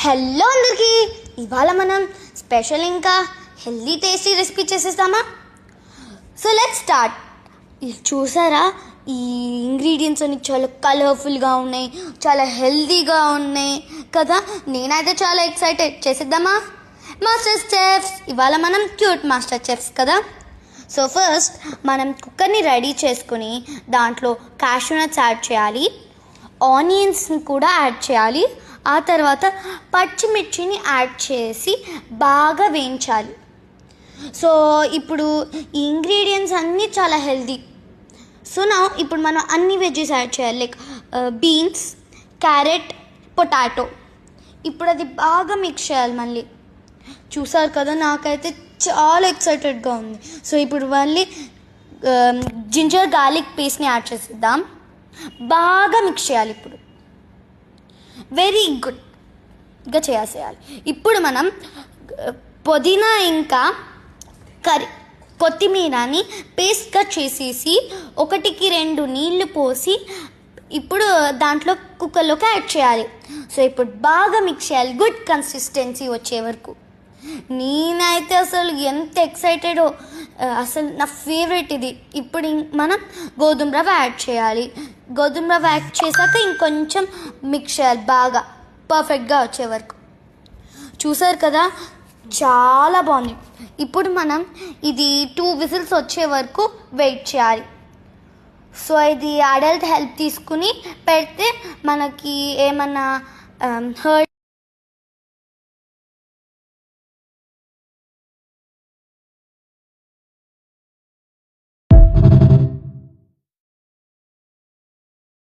Hello అందరికీ, ఇవాళ మనం స్పెషల్ ఇంకా హెల్దీ టేస్టీ రెసిపీ చేసేస్తామా? So let's start. చూసారా, ఈ ఇంగ్రీడియంట్స్ అన్ని చాలా కలర్ఫుల్గా ఉన్నాయి, చాలా హెల్దీగా ఉన్నాయి కదా. నేనైతే చాలా ఎక్సైటెడ్. చేసేద్దామా? మాస్టర్ చెఫ్స్, ఇవాళ మనం క్యూట్ మాస్టర్ చెఫ్స్ కదా. సో ఫస్ట్ మనం కుక్కర్ని రెడీ చేసుకుని దాంట్లో క్యాష్యూ నట్స్ యాడ్ చేయాలి, ఆనియన్స్ని కూడా యాడ్ చేయాలి, ఆ తర్వాత పచ్చిమిర్చిని యాడ్ చేసి బాగా వేయించాలి. సో ఇప్పుడు ఈ ఇంగ్రీడియంట్స్ అన్నీ చాలా హెల్దీ. సో ఇప్పుడు మనం అన్ని వెజ్జెస్ యాడ్ చేయాలి, లైక్ బీన్స్, క్యారెట్, పొటాటో. ఇప్పుడు అది బాగా మిక్స్ చేయాలి. మళ్ళీ చూసారు కదా, నాకైతే చాలా ఎక్సైటెడ్గా ఉంది. సో ఇప్పుడు మళ్ళీ జింజర్ గార్లిక్ పేస్ట్ని యాడ్ చేసేద్దాం, బాగా మిక్స్ చేయాలి. ఇప్పుడు వెరీ గుడ్గా చేయాలి. ఇప్పుడు మనం పుదీనా ఇంకా కొత్తిమీరని పేస్ట్గా చేసేసి 1-2 నీళ్లు పోసి ఇప్పుడు దాంట్లో కుక్కర్లోకి యాడ్ చేయాలి. సో ఇప్పుడు బాగా మిక్స్ చేయాలి, గుడ్ కన్సిస్టెన్సీ వచ్చే వరకు. నేనైతే అసలు ఎంత ఎక్సైటెడో, అసలు నా ఫేవరెట్ ఇది. ఇప్పుడు మనం గోధుమ రవ్వ యాడ్ చేయాలి. గోధుమ రవ్వ యాడ్ చేశాక ఇంకొంచెం మిక్స్ చేయాలి బాగా, పర్ఫెక్ట్గా వచ్చే వరకు. చూసారు కదా, చాలా బాగుంది. ఇప్పుడు మనం ఇది 2 విజిల్స్ వచ్చే వరకు వెయిట్ చేయాలి. సో ఇది అడల్ట్ హెల్ప్ తీసుకుని పెడితే మనకి ఏమన్నా హర్ట్